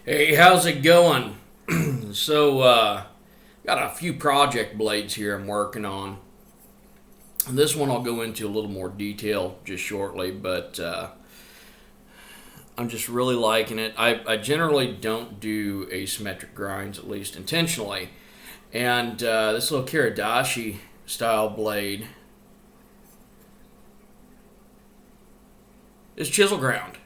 Hey, how's it going? Got a few project blades here I'm working on. And this one I'll go into a little more detail just shortly, but I'm just really liking it. I generally don't do asymmetric grinds, at least intentionally. And this little Kiridashi style blade is chisel ground.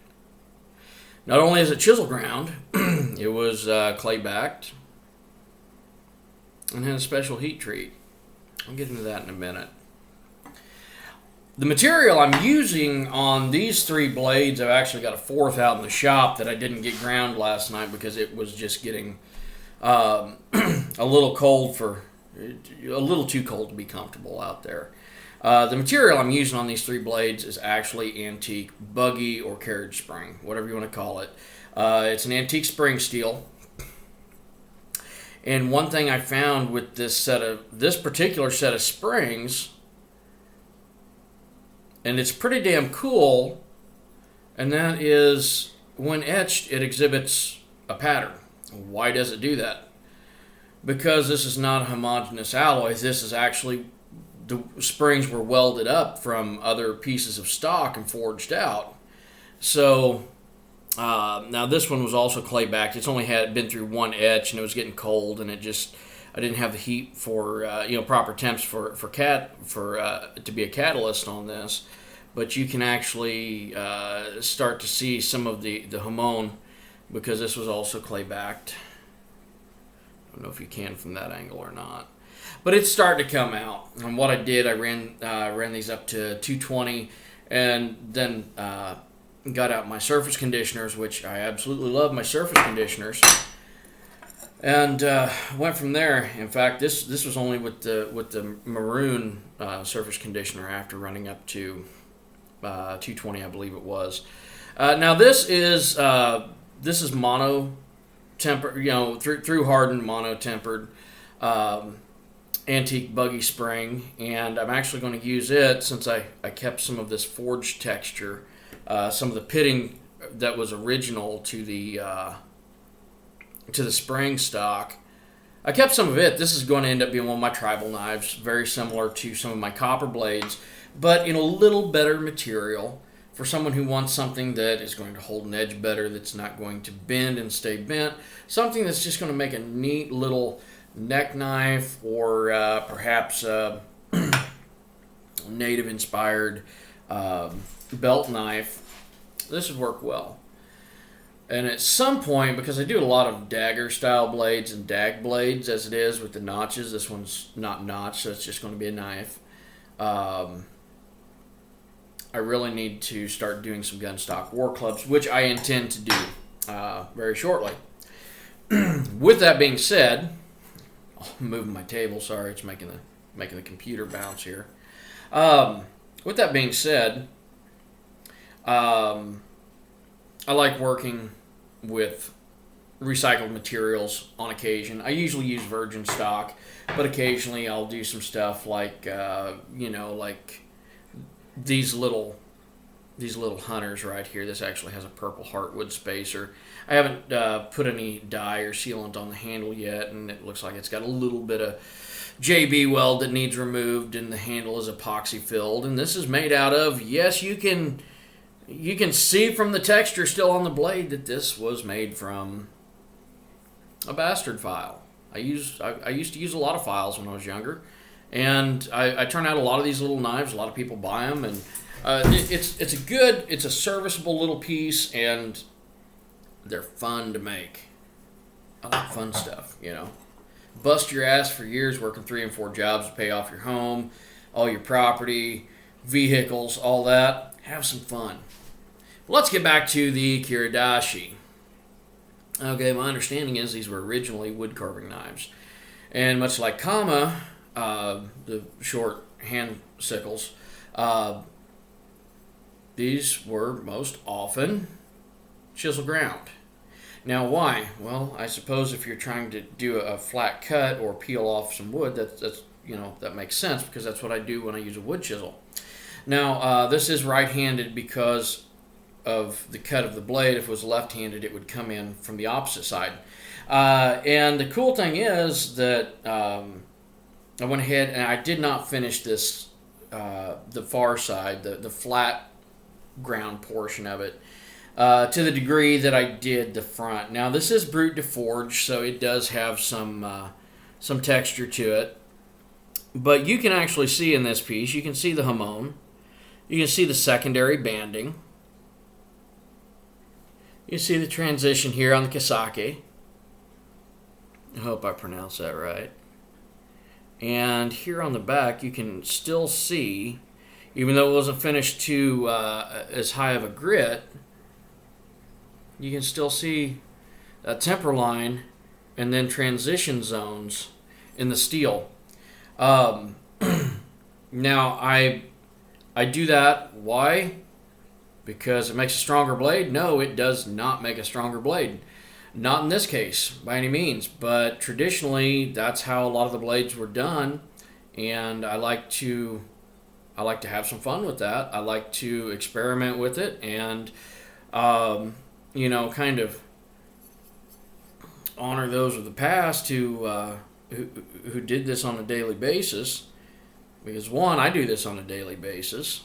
Not only is it chisel ground, it was clay backed and had a special heat treat. I'll get into that in a minute. The material I'm using on these three blades, I've actually got a fourth out in the shop that I didn't get ground last night because it was just getting a little too cold to be comfortable out there. The material I'm using on these three blades is actually antique buggy or carriage spring, whatever you want to call it. It's an antique spring steel. And one thing I found with this particular set of springs, and it's pretty damn cool, and that is when etched, it exhibits a pattern. Why does it do that? Because this is not a homogeneous alloy. This is actually the springs were welded up from other pieces of stock and forged out. So now this one was also clay backed. It's only had been through one etch, and it was getting cold, and I didn't have the heat for proper temps to be a catalyst on this. But you can actually start to see some of the hamon because this was also clay backed. I don't know if you can from that angle or not. But it's starting to come out. And what I did, I ran these up to 220 and then got out my surface conditioners, which I absolutely love my surface conditioners. And went from there. In fact, this was only with the maroon surface conditioner after running up to 220, I believe it was. Now this is mono tempered, through hardened mono tempered. Antique buggy spring, and I'm actually going to use it since I kept some of this forged texture, some of the pitting that was original to the spring stock. I kept some of it. This is going to end up being one of my tribal knives, very similar to some of my copper blades, but in a little better material for someone who wants something that is going to hold an edge better, that's not going to bend and stay bent, something that's just going to make a neat little neck knife, or perhaps native inspired belt knife. This would work well. And at some point, because I do a lot of dagger style blades and dag blades as it is with the notches, this one's not notched, so it's just going to be a knife. I really need to start doing some gun stock war clubs, which I intend to do very shortly. With that being said, I'm moving my table. Sorry, it's making the computer bounce here. With that being said, I like working with recycled materials on occasion. I usually use virgin stock, but occasionally I'll do some stuff like like these little hunters right here. This actually has a purple heartwood spacer. I haven't put any dye or sealant on the handle yet, and it looks like it's got a little bit of JB weld that needs removed, and the handle is epoxy filled. And this is made out of, yes, you can see from the texture still on the blade that this was made from a bastard file. I used to use a lot of files when I was younger, and I turn out a lot of these little knives. A lot of people buy them, and it's a serviceable little piece, and they're fun to make. I like fun stuff, Bust your ass for years working 3 and 4 jobs to pay off your home, all your property, vehicles, all that. Have some fun. Let's get back to the Kiridashi. Okay, my understanding is these were originally wood carving knives. And much like Kama, the short hand sickles, these were most often chisel ground. Now, why? Well, I suppose if you're trying to do a flat cut or peel off some wood, that's that makes sense, because that's what I do when I use a wood chisel. Now, this is right-handed because the cut of the blade. If it was left-handed, it would come in from the opposite side. And the cool thing is that I went ahead and I did not finish this, the far side, the flat ground portion of it, to the degree that I did the front. Now this is brute de forge, so it does have some texture to it. But you can actually see in this piece, you can see the hamon, you can see the secondary banding, you can see the transition here on the Kiridashi. I hope I pronounced that right. And here on the back, you can still see, even though it wasn't finished to as high of a grit, you can still see a temper line and then transition zones in the steel. Now, I do that. Why? Because it makes a stronger blade? No, it does not make a stronger blade. Not in this case, by any means, but traditionally that's how a lot of the blades were done, and I like to have some fun with that. I like to experiment with it, and kind of honor those of the past who did this on a daily basis. Because one, I do this on a daily basis,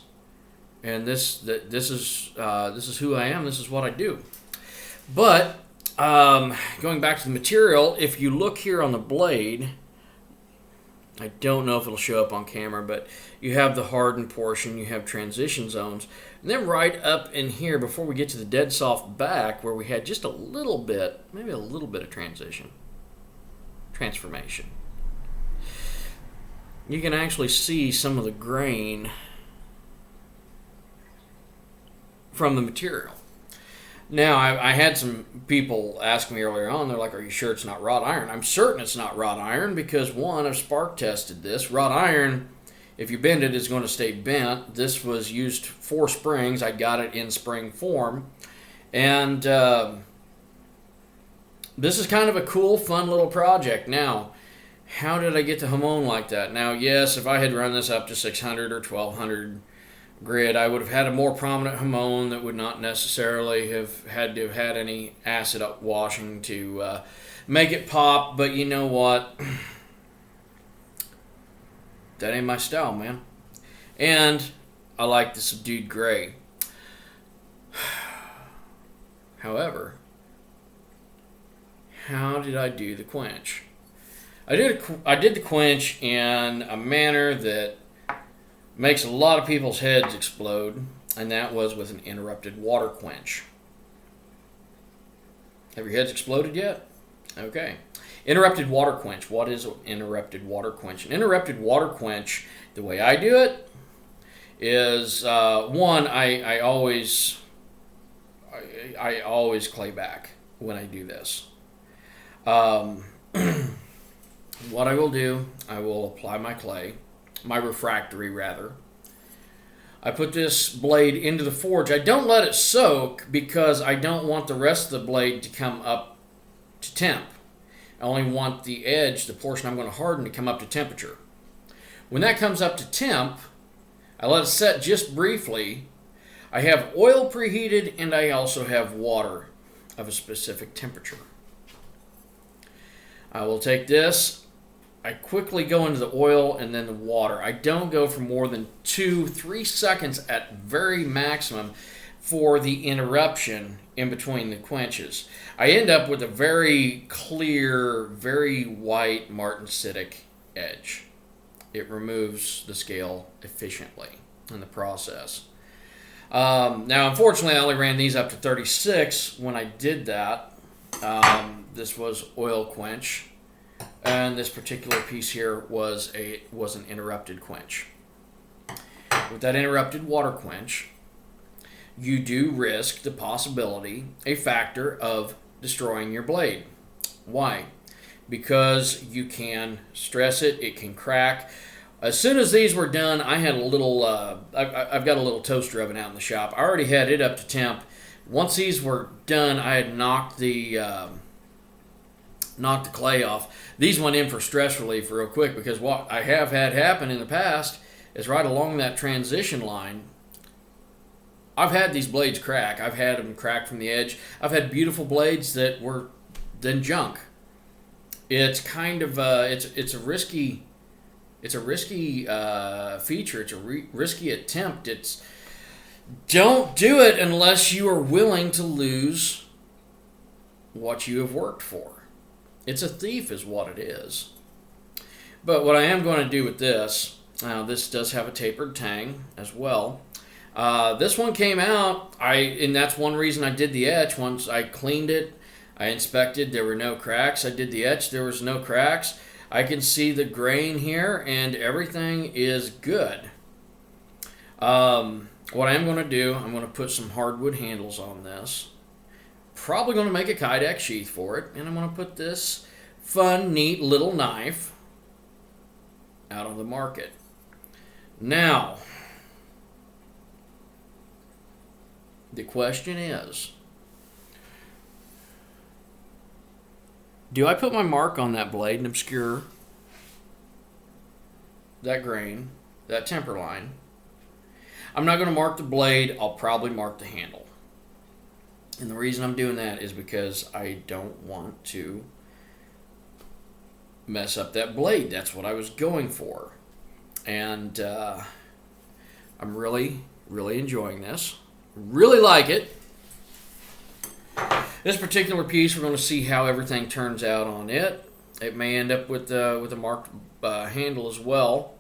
and this is who I am. This is what I do. But going back to the material, if you look here on the blade, I don't know if it'll show up on camera, but you have the hardened portion, you have transition zones, and then right up in here, before we get to the dead soft back, where we had just a little bit, maybe a little bit of transformation, you can actually see some of the grain from the material. Now, I had some people ask me earlier on, they're like, are you sure it's not wrought iron? I'm certain it's not wrought iron because, one, I've spark tested this. Wrought iron, if you bend it, is going to stay bent. This was used for springs. I got it in spring form. And this is kind of a cool, fun little project. Now, how did I get the hamon like that? Now, yes, if I had run this up to 600 or 1200 grit, I would have had a more prominent hamon that would not necessarily have had any acid washing to make it pop. But you know what? That ain't my style, man. And I like the subdued gray. However, how did I do the quench? I did the quench in a manner that makes a lot of people's heads explode, and that was with an interrupted water quench. Have your heads exploded yet? Okay. Interrupted water quench. What is an interrupted water quench? An interrupted water quench, the way I do it, is one, I always clay back when I do this. What I will do, I will apply my clay, my refractory rather. I put this blade into the forge. I don't let it soak because I don't want the rest of the blade to come up to temp. I only want the edge, the portion I'm going to harden, to come up to temperature. When that comes up to temp, I let it set just briefly. I have oil preheated and I also have water of a specific temperature. I will take this. I quickly go into the oil and then the water. I don't go for more than 2-3 seconds at very maximum for the interruption in between the quenches. I end up with a very clear, very white martensitic edge. It removes the scale efficiently in the process. Now, unfortunately, I only ran these up to 36 when I did that. This was oil quench. And this particular piece here was an interrupted quench. With that interrupted water quench, you do risk the possibility, a factor of destroying your blade. Why? Because you can stress it, it can crack. As soon as these were done, I had a little, I've got a little toaster oven out in the shop. I already had it up to temp. Once these were done, I had knocked the clay off. These went in for stress relief real quick because what I have had happen in the past is right along that transition line, I've had these blades crack. I've had them crack from the edge. I've had beautiful blades that were then junk. It's kind of it's a risky feature. It's a risky attempt. Don't do it unless you are willing to lose what you have worked for. It's a thief, is what it is. But what I am going to do with this, this does have a tapered tang as well. This one came out, and that's one reason I did the etch. Once I cleaned it, I inspected, there were no cracks. I did the etch, there was no cracks. I can see the grain here, and everything is good. What I am going to do, I'm going to put some hardwood handles on this. Probably going to make a Kydex sheath for it, and I'm going to put this fun, neat little knife out on the market. Now, the question is, do I put my mark on that blade and obscure that grain, that temper line? I'm not going to mark the blade. I'll probably mark the handle. And the reason I'm doing that is because I don't want to mess up that blade. That's what I was going for. And I'm really, really enjoying this. Really like it. This particular piece, we're going to see how everything turns out on it. It may end up with a marked handle as well.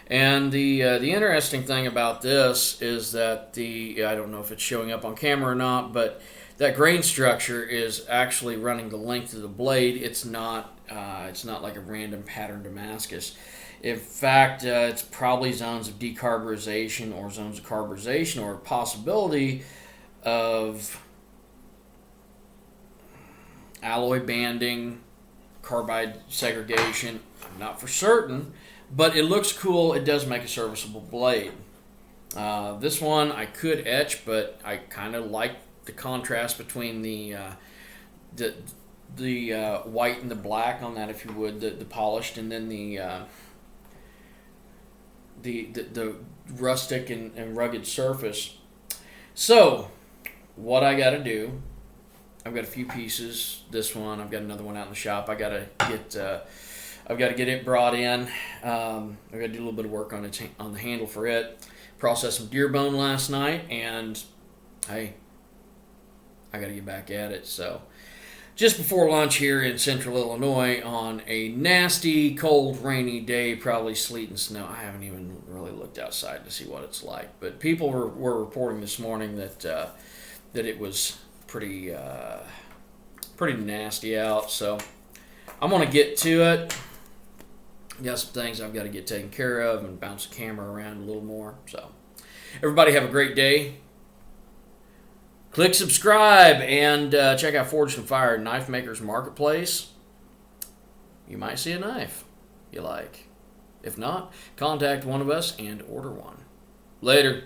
And the interesting thing about this is that I don't know if it's showing up on camera or not, but that grain structure is actually running the length of the blade. It's not like a random pattern Damascus. In fact, it's probably zones of decarburization or zones of carburization, or a possibility of alloy banding, carbide segregation. I'm not for certain, but it looks cool. It does make a serviceable blade. This one I could etch, but I kind of like the contrast between the white and the black on that, if you would, the polished, and then the rustic and rugged surface. So what I got to do, I've got a few pieces. This one, I've got another one out in the shop. I've got to get it brought in. I've got to do a little bit of work on the handle for it. Processed some deer bone last night, and I got to get back at it. So just before lunch here in central Illinois on a nasty, cold, rainy day, probably sleet and snow. I haven't even really looked outside to see what it's like. But people were reporting this morning that it was pretty nasty out. So I'm going to get to it. Got some things I've got to get taken care of and bounce the camera around a little more. So everybody have a great day. Click subscribe and check out Forged and Fired Knife Makers Marketplace. You might see a knife you like. If not, contact one of us and order one. Later.